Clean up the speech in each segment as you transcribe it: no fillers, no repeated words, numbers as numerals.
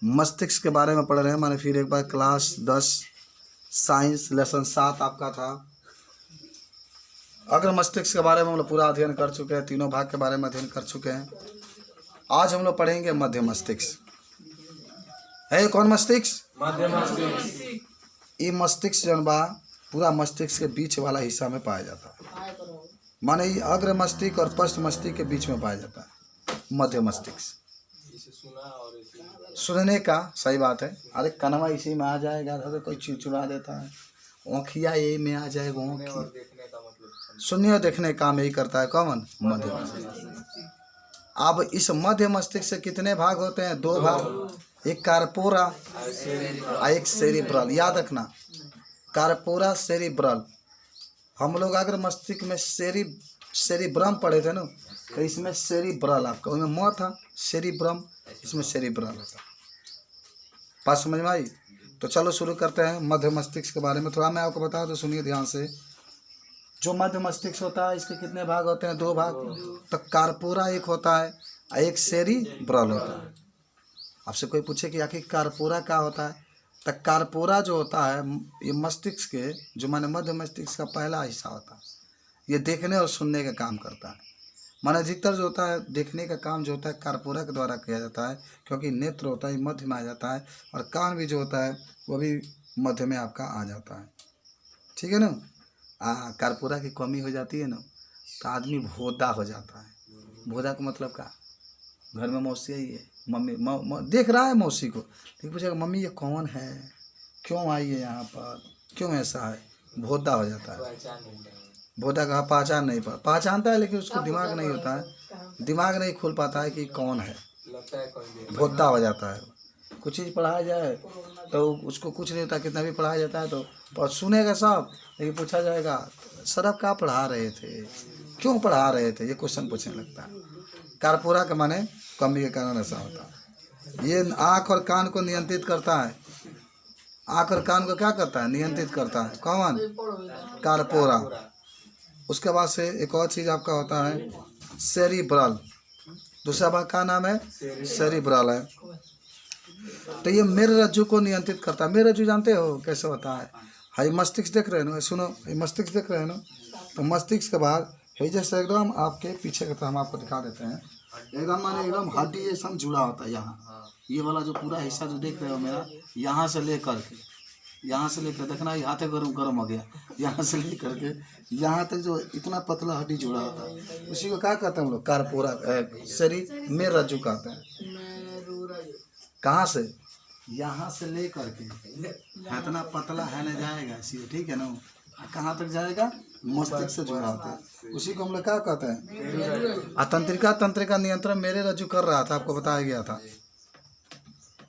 मस्तिष्क के बारे में पढ़ रहे हैं। मैंने फिर एक बार क्लास 10 साइंस लेसन 7 आपका था। अग्र मस्तिष्क के बारे में हम लोग पूरा अध्ययन कर चुके हैं, तीनों भाग के बारे में अध्ययन कर चुके हैं। आज हम लोग पढ़ेंगे मध्य मस्तिष्क। है कौन मस्तिष्क? मध्य मस्तिष्क। ये मस्तिष्क जन बा पूरा मस्तिष्क के बीच वाला हिस्सा में पाया जाता है। माने ये अग्र मस्तिष्क और पश्च मस्तिष्क के बीच में पाया जाता है मध्य मस्तिष्क। सुनने का सही बात है। अरे कनवा इसी में आ जाएगा तो कोई चिड़चिड़ा देता है, आँखिया यही में आ जाएगा, सुनने और देखने का काम यही करता है कौन? मध्य मस्तिष्क। अब इस मध्य मस्तिष्क से कितने भाग होते हैं? 2 भाग, एक कार्पोरा और एक सेरिब्रल। याद रखना, कार्पोरा सेरिब्रल। हम लोग अगर मस्तिष्क में सेरिब्रम पढ़े थे ना, तो इसमें सेरिब्रल आपका, उसमें म था सेरिब्रम, इसमें सेरिब्रल होता। बात समझ में आई? तो चलो शुरू करते हैं मध्य मस्तिष्क के बारे में। थोड़ा मैं आपको बताऊं तो सुनिए ध्यान से। जो मध्य मस्तिष्क होता है इसके कितने भाग होते हैं? 2 भाग। तो कार्पोरा एक होता है और एक सेरिब्रल होता है। आपसे कोई पूछे कि आखिर कार्पोरा क्या होता है, तो कार्पोरा जो होता है ये मस्तिष्क के जो माने मध्य मस्तिष्क का पहला हिस्सा होता है। ये देखने और सुनने का काम करता है। माने अधिकतर जो होता है देखने का काम जो होता है कार्पोरा के द्वारा किया जाता है, क्योंकि नेत्र होता है मध्य में आ जाता है, और कान भी जो होता है वो भी मध्य में आपका आ जाता है। ठीक है ना? कार्पोरा की कमी हो जाती है ना तो आदमी भोदा हो जाता है। भोदा का मतलब क्या? घर में मौसी आई है, मम्मी देख रहा है मौसी को, लेकिन पूछेगा मम्मी ये कौन है, क्यों आई है यहाँ पर, क्यों ऐसा है? भोदा हो जाता है। भोदा का पहचान नहीं पहचानता है, लेकिन उसको दिमाग नहीं होता है, दिमाग नहीं खुल पाता है कि कौन है, भोदा हो जाता है। कुछ चीज़ पढ़ाया जाए तो उसको कुछ नहीं होता, कितना भी पढ़ाया जाता है तो सुनेगा सब, लेकिन पूछा जाएगा सर आप क्या पढ़ा रहे थे, क्यों पढ़ा रहे थे, ये क्वेश्चन पूछने लगता है। कार्पोरा के माने कमी के कारण ऐसा होता है। ये आँख और कान को नियंत्रित करता है। आँख और कान को क्या करता है? नियंत्रित करता है। कौन? कार्पोरा। उसके बाद से एक और चीज़ आपका होता है सेरिब्रल। दूसरा भाग का नाम है सेरिब्रल है। तो ये मेरे रज्जु को नियंत्रित करता है। मेरे रज्जु जानते हो कैसे होता है? हाई मस्तिष्क देख रहे हो ना, सुनो, ये मस्तिष्क देख रहे हो ना, तो मस्तिष्क के बाद है जैसे एकदम आपके पीछे का, तो हम आपको दिखा देते हैं। एकदम माने एकदम हड्डी ये सब जुड़ा होता है। यहाँ ये वाला जो पूरा हिस्सा जो देख रहे हो मेरा, यहाँ से लेकर के, यहाँ से लेकर देखना ये हाथ गर्म हो गया, यहाँ से लेकर के यहाँ तक जो इतना पतला हड्डी जुड़ा होता है, उसी को क्या कहते हैं हम लोग? कार्पोरा शरीर में रज्जु कहते हैं। कहाँ से? यहाँ से लेकर के इतना पतला है ना जाएगा सीधे, ठीक है ना? कहाँ तक जाएगा? मस्तिष्क से जुड़ा होता है, उसी को हम लोग क्या कहते हैं? तंत्रिका का नियंत्रण मेरे रज्जु कर रहा था, आपको बताया गया था।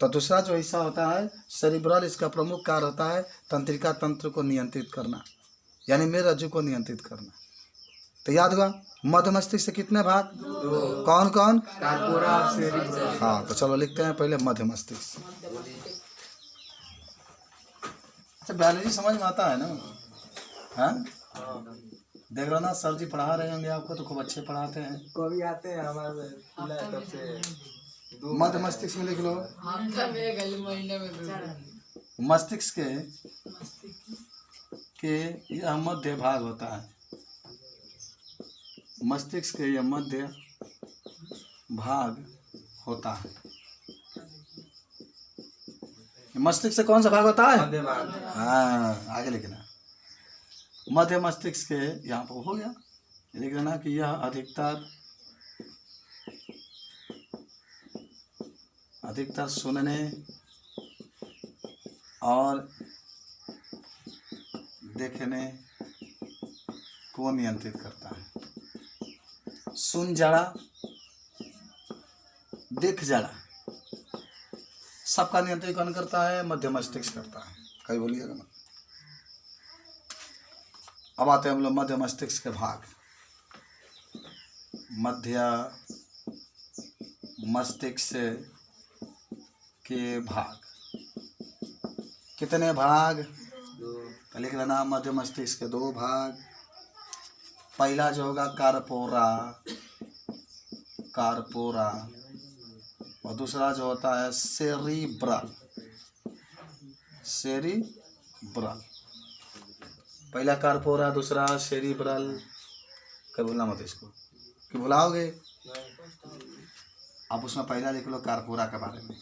तो दूसरा जो हिस्सा होता है सेरिब्रल, इसका प्रमुख कार्य होता है तंत्रिका तंत्र को नियंत्रित करना, यानी मेरे रज्जु को नियंत्रित करना। तो याद हुआ मध्य मस्तिष्क से कितने भाग? कौन कौन? हाँ, तो चलो लिखते हैं पहले मध्य मस्तिष्क। अच्छा, बायोलॉजी समझ में आता है ना? हाँ, देख रहा ना, सर जी पढ़ा रहे होंगे आपको तो खूब अच्छे पढ़ाते हैं। कभी आते हैं हमारे तब से। मध्य मस्तिष्क में लिख लो, मस्तिष्क के यह मध्य भाग होता है। मस्तिष्क के यह मध्य भाग होता है। मस्तिष्क से कौन सा भाग होता है? हाँ, आगे लिखना। मध्य मस्तिष्क के यहाँ पर हो गया, लिख देना कि यह अधिकतर सुनने और देखने को नियंत्रित करता है। सुन जड़ा, देख जड़ा, सबका नियंत्रण कौन करता है? मध्य मस्तिष्क करता है। कहीं बोलिएगा मत। अब आते हैं हम लोग मध्य मस्तिष्क के भाग। मध्य मस्तिष्क के भाग कितने भाग? तो लिख लेना मध्य मस्तिष्क के 2 भाग। पहला जो होगा कार्पोरा, और दूसरा जो होता है सेरिब्रल। सेरिब्रल, पहला कार्पोरा, दूसरा सेरिब्रल। कभी भूलना मत इसको, कि भुलाओगे। अब उसमें पहला लिख लो कार्पोरा के बारे में।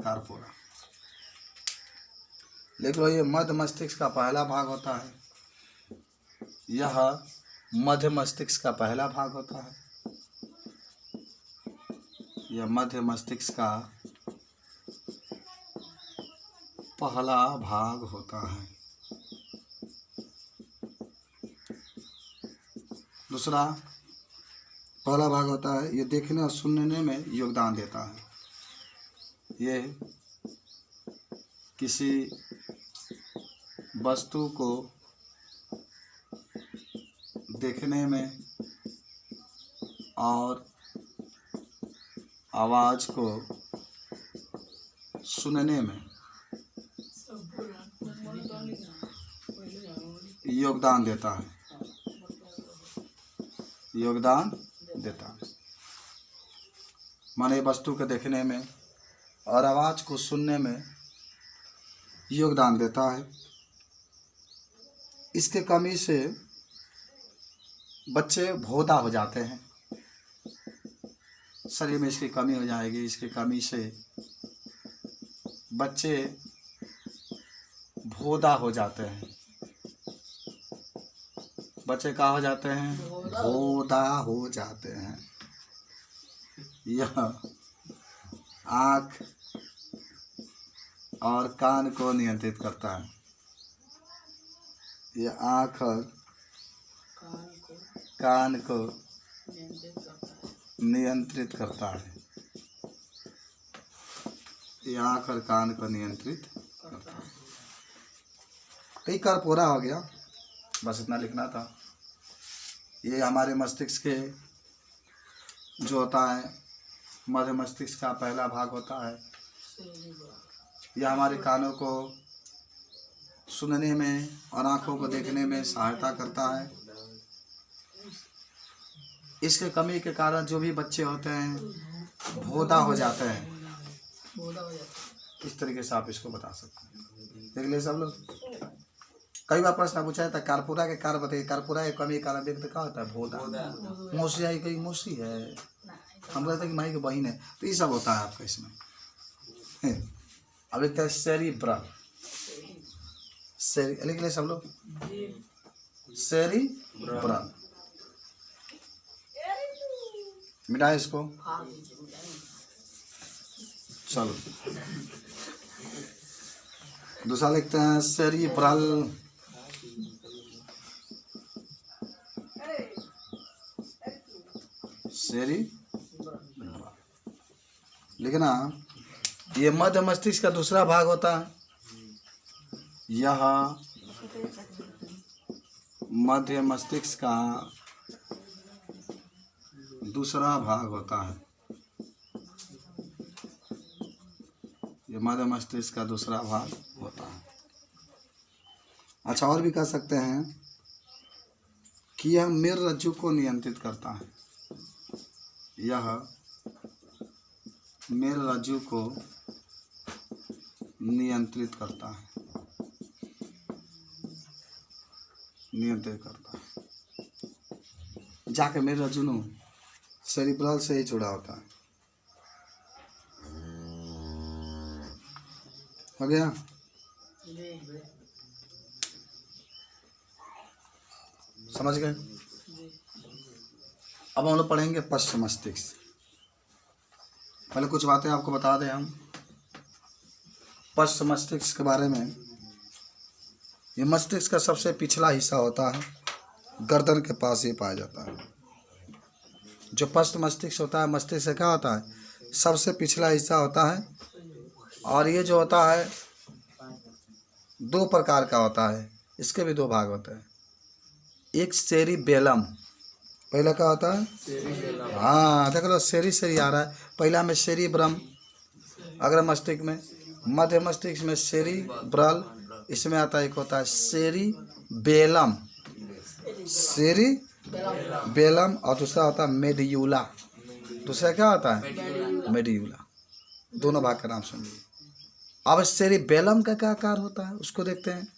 कार्पोरा लिख लो, ये मध्य मस्तिष्क का पहला भाग होता है। यह मध्य मस्तिष्क का पहला भाग होता है। यह मध्य मस्तिष्क का पहला भाग होता है। दूसरा पहला भाग होता है, ये देखने और सुनने में योगदान देता है। ये किसी वस्तु को देखने में और आवाज़ को सुनने में योगदान देता है। योगदान देता है माने वस्तु को देखने में और आवाज़ को सुनने में योगदान देता है। इसके कमी से बच्चे भोदा हो जाते हैं। शरीर में इसकी कमी हो जाएगी। इसकी कमी से बच्चे भोदा हो जाते हैं। बच्चे क्या हो जाते हैं? भोदा हो जाते हैं। यह आँख और कान को नियंत्रित करता है। यह आँख और कान को नियंत्रित करता है। यह आँख और कान को नियंत्रित करता है। कई कार पूरा हो गया, बस इतना लिखना था। ये हमारे मस्तिष्क के जो होता है मध्य मस्तिष्क का पहला भाग होता है। यह हमारे कानों को सुनने में और आँखों को देखने में सहायता करता है। इसके कमी के कारण जो भी बच्चे होते हैं भोदा हो जाते हैं। इस तरीके से आप इसको बता सकते हैं। देख ले सब लोग। कई बार प्रश्न पूछा जाता है कारपुरा के कार बताइए। कारपुरा के कमी के कारण व्यक्ति क्या होता है? भोदा। मौसी आई, कहीं मौसी है, हम कहते हैं कि माई की बहन है, तो ये सब होता है आपका इसमें। अब एक सेरिब्रल, लिख ले सब लोग, सेरिब्रल। मिटाए इसको, चलो दूसरा लिखते हैं सेरिब्रल। लिखना, ये मध्य मस्तिष्क का दूसरा भाग होता है। यह मध्य मस्तिष्क का दूसरा भाग होता है। ये मध्य मस्तिष्क का दूसरा भाग होता है। अच्छा, और भी कह सकते हैं कि यह मेरुरज्जु को नियंत्रित करता है। यह मेरुरज्जु को नियंत्रित करता है। जाके मेरुरज्जु नु सेरिब्रल से ही जुड़ा होता है। हो गया? समझ गए? अब हम लोग पढ़ेंगे पश्च मस्तिष्क। पहले कुछ बातें आपको बता दें हम पश्च मस्तिष्क के बारे में। ये मस्तिष्क का सबसे पिछला हिस्सा होता है, गर्दन के पास ये पाया जाता है। जो पश्च मस्तिष्क होता है, मस्तिष्क से क्या होता है? सबसे पिछला हिस्सा होता है। और ये जो होता है दो प्रकार का होता है। इसके भी दो भाग होते हैं। एक सेरिबेलम, पहला क्या होता है? हाँ देख लो, सेरी आ रहा है। पहला में सेरिब्रम अग्र मस्तिष्क में, मध्य मस्तिष्क में सेरिब्रल, इसमें आता है एक होता है सेरिबेलम। सेरिबेलम और दूसरा होता है मेड्यूला। दूसरा क्या होता है मेड्यूला। दोनों भाग का नाम सुनिए। अब सेरिबेलम का क्या कार्य होता है उसको देखते हैं।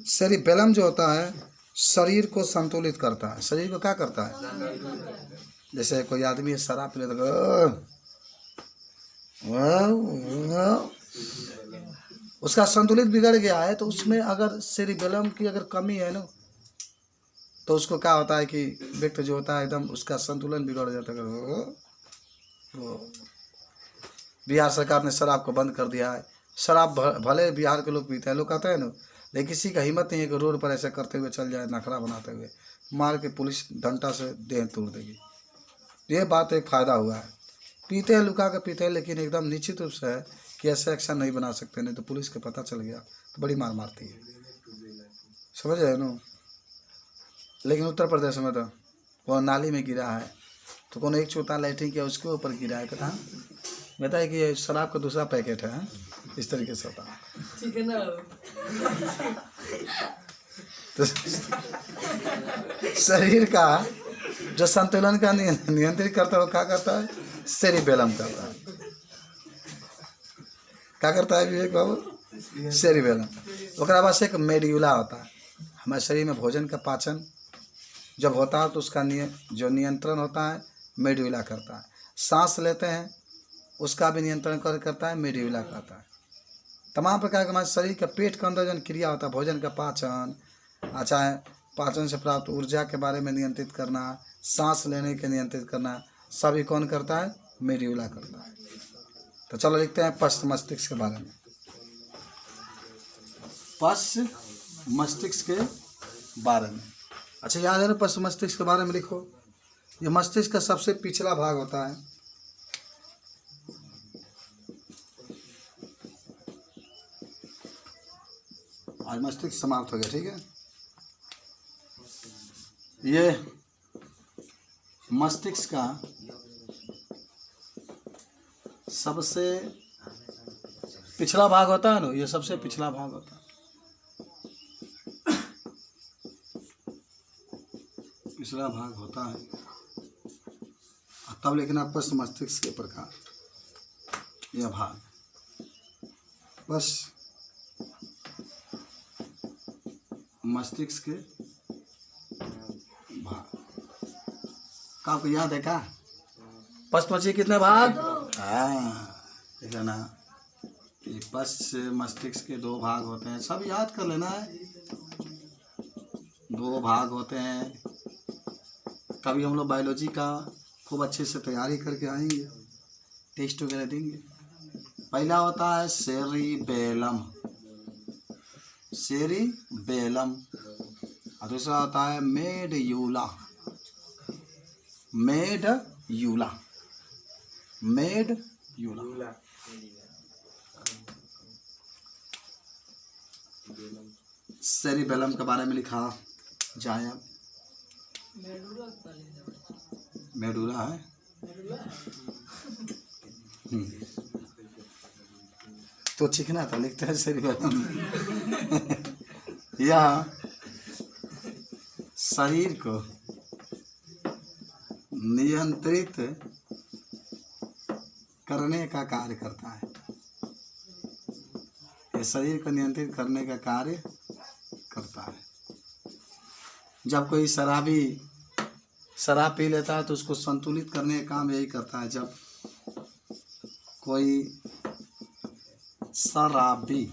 सेरिबेलम जो होता है शरीर को संतुलित करता है। शरीर को क्या करता है? जैसे कोई आदमी शराब पी लेता उसका संतुलित बिगड़ गया है, तो उसमें अगर सेरिबेलम की अगर कमी है ना, तो उसको क्या होता है कि व्यक्ति जो होता है एकदम उसका संतुलन बिगड़ जाता है। बिहार सरकार ने शराब को बंद कर दिया है। शराब भले बिहार के लोग पीते हैं, लोग कहते हैं ना, लेकिन किसी का हिम्मत नहीं है कि रोड पर ऐसे करते हुए चल जाए, नखरा बनाते हुए, मार के पुलिस डंडा से देह तोड़ देगी। ये बात एक फ़ायदा हुआ है। पीते हैं, लुका के पीते हैं, लेकिन एकदम निश्चित रूप से है कि ऐसे एक्शन नहीं बना सकते, नहीं तो पुलिस के पता चल गया तो बड़ी मार मारती है, समझ रहे ना। लेकिन उत्तर प्रदेश में तो वो नाली में गिरा है, तो कौन एक चौथा लैट्रिन किया उसके ऊपर गिरा है, कथा बताए कि ये शराब का दूसरा पैकेट है। इस तरीके से होता है, ठीक है ना। तो शरीर का जो संतुलन का नियंत्रित करता है वो क्या करता है? सेरिबेलम करता है। क्या करता है विवेक बाबू? सेरिबेलम। उसके बाद एक मेड्यूला होता है। हमारे शरीर में भोजन का पाचन जब होता है तो उसका जो नियंत्रण होता है मेड्यूला करता है। सांस लेते हैं उसका भी नियंत्रण करता है मेड्यूला करता है। तमाम प्रकार के हमारे शरीर का पेट के अंदर जो क्रिया होता है, भोजन का पाचन, चाहे पाचन से प्राप्त ऊर्जा के बारे में नियंत्रित करना, सांस लेने के नियंत्रित करना, सभी कौन करता है? मेड्यूला करता है। तो चलो लिखते हैं पश्च मस्तिष्क के बारे में। पश्च मस्तिष्क के बारे में, अच्छा याद है ना, पश्च मस्तिष्क के बारे में लिखो। ये मस्तिष्क का सबसे पिछला भाग होता है। आज मस्तिष्क समाप्त हो गया, ठीक है। ये मस्तिष्क का सबसे पिछला भाग होता है ना, ये सबसे पिछला भाग होता है। पिछला भाग होता है, तब लिखना पश्च मस्तिष्क के प्रकार। यह भाग पश्च मस्तिष्क के भाग का आपको याद है क्या? पश्च मस्तिष्क कितने भाग? हाँ, देख लेना। ये पश्च मस्तिष्क के 2 भाग होते हैं, सब याद कर लेना है। 2 भाग होते हैं। कभी हम लोग बायोलॉजी का खूब अच्छे से तैयारी करके आएंगे, टेस्ट वगैरह देंगे। पहला होता है सेरिबेलम, सेरिबेलम, और दूसरा होता है मेड्यूला, मेड्यूला, मेड्यूला। सेरिबेलम के बारे में लिखा जाए। मेडुला है। तो चिकना था, लिखता है सेरिबेलम। यह शरीर को नियंत्रित करने का कार्य करता है। ये शरीर को नियंत्रित करने का कार्य करता है। जब कोई शराब पी लेता है तो उसको संतुलित करने का काम यही करता है। जब कोई शराबी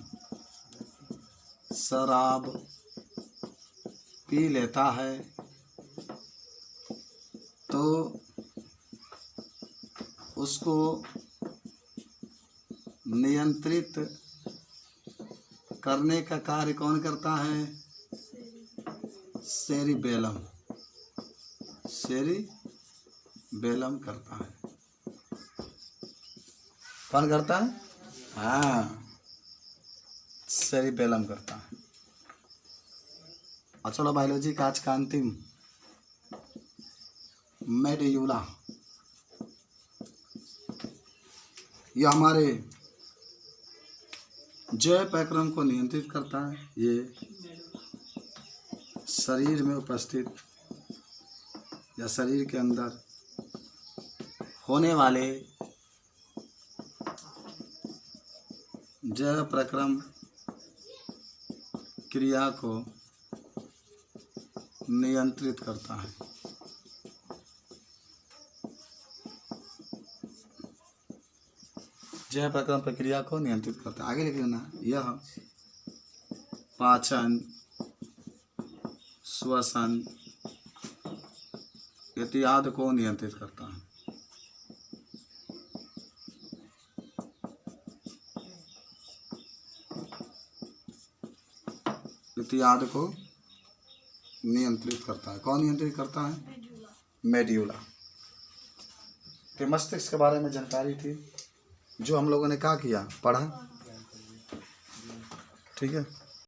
शराब पी लेता है तो उसको नियंत्रित करने का कार्य कौन करता है? सेरिबेलम, सेरिबेलम करता है। कौन करता है? हाँ, सेरिबेलम करता है। और चलो बायोलॉजी का आज का अंतिम मेड्यूला। यह हमारे जय प्रक्रम को नियंत्रित करता है। ये शरीर में उपस्थित या शरीर के अंदर होने वाले जय प्रक्रम क्रिया को नियंत्रित करता है। जय प्रक्रम प्रक्रिया को नियंत्रित करता है। आगे लिख लेना, यह पाचन, श्वसन इत्यादि को नियंत्रित करता है। इत्यादि को नियंत्रित करता है। कौन नियंत्रित करता है? मेड्यूला। के मस्तिष्क के बारे में जानकारी थी जो हम लोगों ने क्या किया, पढ़ा। ठीक है।